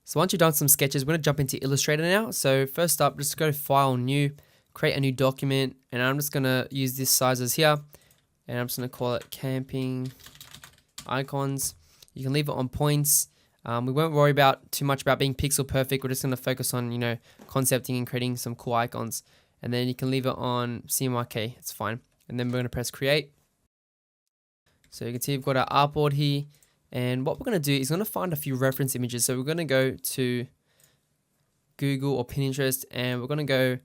So once you've done some sketches, we're going to jump into Illustrator now. So first up, just go to File, New, create a new document, and I'm just going to use this sizes here, and I'm just going to call it Camping Icons. You can leave it on points. We won't worry too much about being pixel perfect. We're just going to focus on, concepting and creating some cool icons. And then you can leave it on CMYK, it's fine. And then we're going to press create. So you can see we've got our artboard here. And what we're going to do is going to find a few reference images. So we're going to go to Google or Pinterest, and we're going to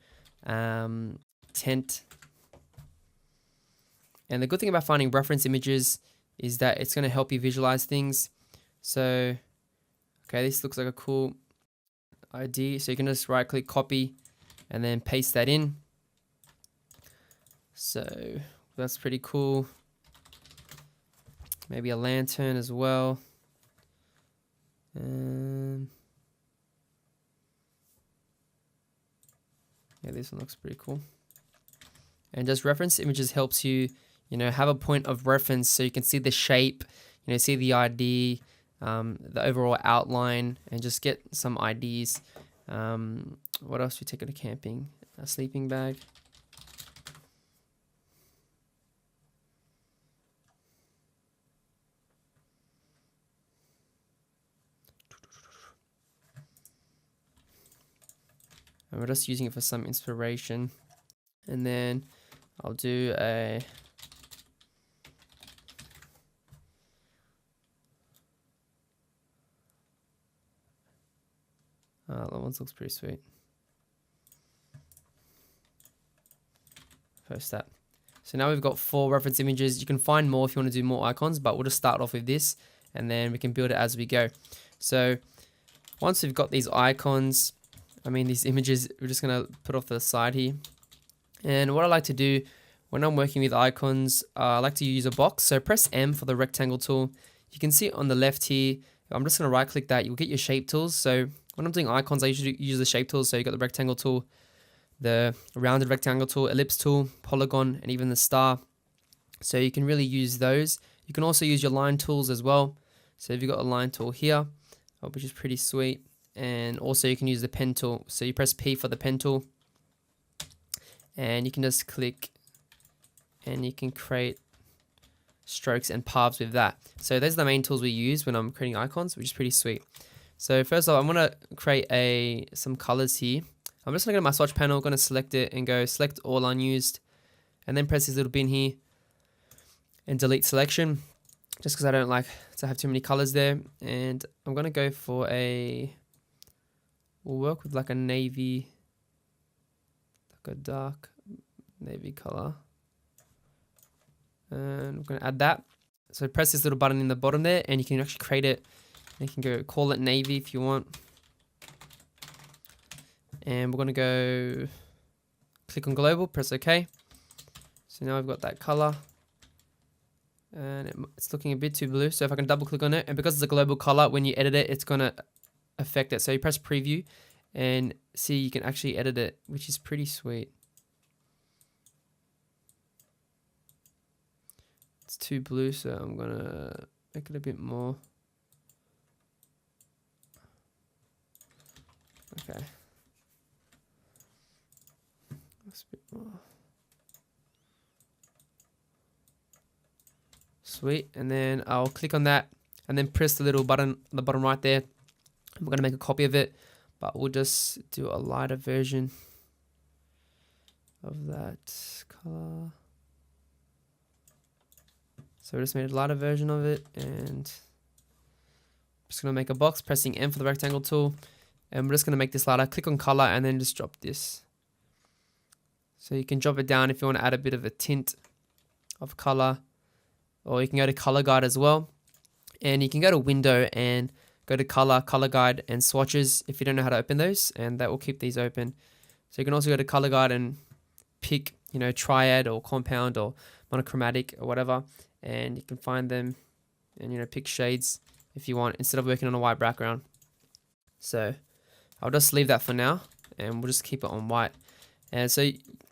go tent. And the good thing about finding reference images is that it's going to help you visualize things. So, okay, this looks like a cool idea. So you can just right click, copy, and then paste that in. So that's pretty cool. Maybe a lantern as well. Yeah, this one looks pretty cool. And just reference images helps you, have a point of reference so you can see the shape, see the idea, the overall outline, and just get some ideas. What else do we take to camping? A sleeping bag. And we're just using it for some inspiration. And then I'll do a that one looks pretty sweet. Post that. So now we've got 4 reference images. You can find more if you want to do more icons, but we'll just start off with this, and then we can build it as we go. So once we've got these icons, these images, we're just going to put off to the side here. And what I like to do when I'm working with icons, I like to use a box. So press M for the rectangle tool. You can see on the left here, I'm just going to right click that. You'll get your shape tools. So when I'm doing icons, I usually use the shape tools. So you got the rectangle tool, the rounded rectangle tool, ellipse tool, polygon, and even the star. So you can really use those. You can also use your line tools as well. So if you've got a line tool here, which is pretty sweet. And also you can use the pen tool. So you press P for the pen tool, and you can just click and you can create strokes and paths with that. So those are the main tools we use when I'm creating icons, which is pretty sweet. So first of all, I'm going to create some colors here. I'm just going to go to my swatch panel, going to select it and go select all unused, and then press this little bin here and delete selection, just because I don't like to have too many colors there. And I'm going to go for we'll work with like a navy, like a dark navy color. And I'm going to add that. So press this little button in the bottom there, and you can actually create it. You can go call it navy if you want. And we're going to go click on global, press OK. So now I've got that color. And it's looking a bit too blue. So if I can double click on it, and because it's a global color, when you edit it, it's going to affect it. So you press preview and see you can actually edit it, which is pretty sweet. It's too blue, so I'm gonna make it a bit more. Okay. That's a bit more. Sweet. And then I'll click on that and then press the little button on the bottom right there. I'm going to make a copy of it, but we'll just do a lighter version of that color. So we just made a lighter version of it, and I'm just going to make a box, pressing M for the rectangle tool, and we're just going to make this lighter. Click on color and then just drop this. So you can drop it down if you want to add a bit of a tint of color, or you can go to color guide as well, and you can go to window and go to color guide, and swatches if you don't know how to open those, and that will keep these open. So you can also go to color guide and pick, triad or compound or monochromatic or whatever, and you can find them and, pick shades if you want instead of working on a white background. So I'll just leave that for now, and we'll just keep it on white. And so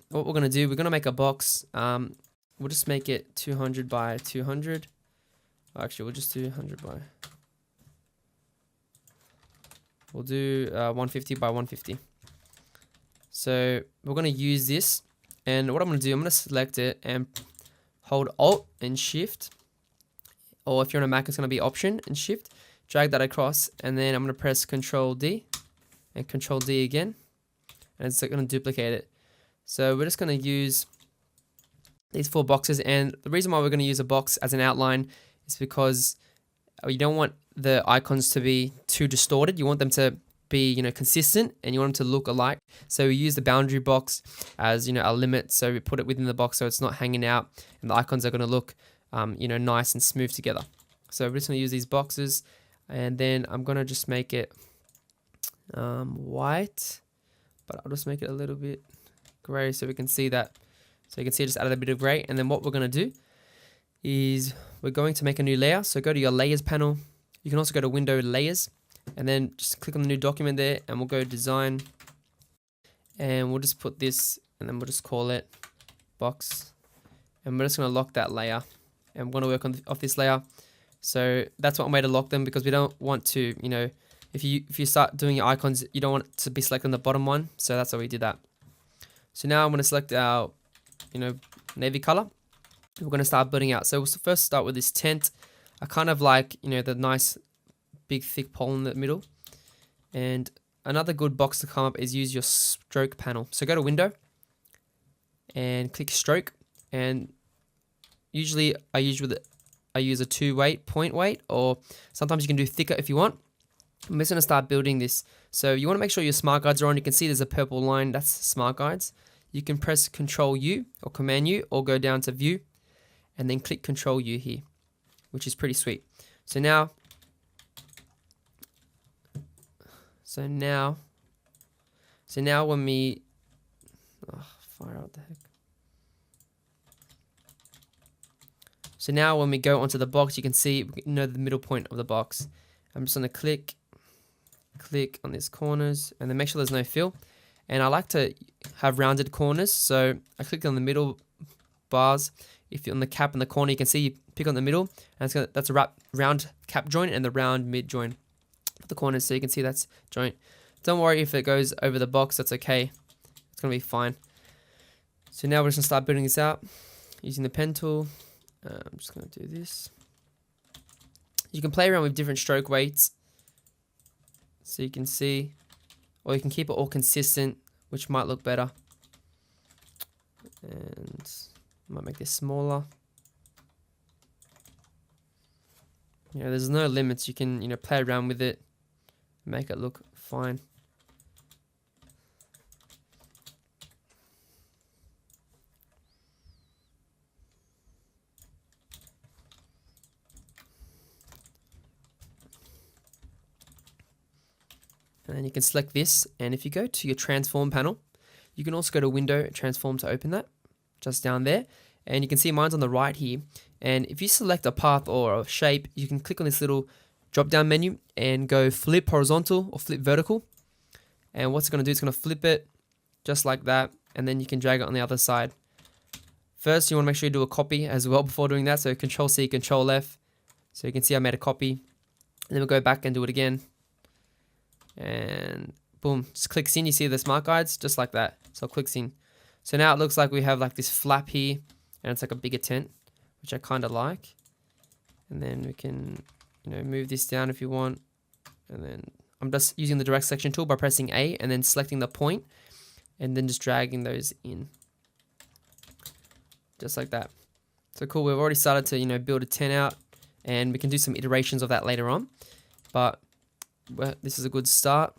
what we're going to do, we're going to make a box. We'll just make it 200 by 200. Actually, we'll just do 100 by We'll do 150 by 150. So we're going to use this, and what I'm going to do, I'm going to select it and hold Alt and Shift, or if you're on a Mac, it's going to be Option and Shift. Drag that across, and then I'm going to press Control D and Control D again, and it's going to duplicate it. So we're just going to use these 4 boxes, and the reason why we're going to use a box as an outline is because you don't want the icons to be too distorted. You want them to be, consistent, and you want them to look alike. So we use the boundary box as, a limit. So we put it within the box so it's not hanging out, and the icons are going to look, nice and smooth together. So we're just going to use these boxes, and then I'm going to just make it white, but I'll just make it a little bit gray so we can see that. So you can see I just added a bit of gray, and then what we're going to do is we're going to make a new layer. So go to your layers panel. You can also go to window layers, and then just click on the new document there, and we'll go design, and we'll just put this, and then we'll just call it box, and we're just going to lock that layer, and we're going to work on off this layer. So that's one way to lock them, because we don't want to, if you start doing your icons, you don't want it to be selected on the bottom one. So that's why we did that. So now I'm going to select our navy color. We're going to start building out. So we'll first start with this tent. I kind of like, the nice big thick pole in the middle. And another good box to come up is use your stroke panel. So go to window and click stroke, and usually I use a 2 weight point weight, or sometimes you can do thicker if you want. I'm just going to start building this. So you want to make sure your smart guides are on. You can see there's a purple line, that's smart guides. You can press Control U or Command U, or go down to View and then click Control U here, which is pretty sweet. So now when we, fire out the heck. So now when we go onto the box, you can see, the middle point of the box. I'm just going to click on these corners, and then make sure there's no fill. And I like to have rounded corners, so I click on the middle bars. If you're on the cap in the corner, you can see you pick on the middle, and that's a round cap joint and the round mid joint for the corners, so you can see that's joint. Don't worry if it goes over the box, that's okay. It's going to be fine. So now we're just going to start building this out using the pen tool. I'm just going to do this. You can play around with different stroke weights, so you can see, or you can keep it all consistent, which might look better. And I might make this smaller. There's no limits. You can, play around with it, make it look fine. And then you can select this, and if you go to your transform panel, you can also go to window transform to open that, just down there. And you can see mine's on the right here, and if you select a path or a shape, you can click on this little drop down menu and go flip horizontal or flip vertical. And what's it going to do, it's going to flip it just like that, and then you can drag it on the other side. First, you want to make sure you do a copy as well before doing that, so Control C, Control F. So you can see I made a copy, and then we'll go back and do it again. And boom, just clicks in. You see the smart guides just like that. So it clicks in. So now it looks like we have like this flap here, and it's like a bigger tent, which I kind of like. And then we can, move this down if you want. And then I'm just using the direct selection tool by pressing A and then selecting the point, and then just dragging those in, just like that. So cool. We've already started to build a tent out, and we can do some iterations of that later on. But this is a good start.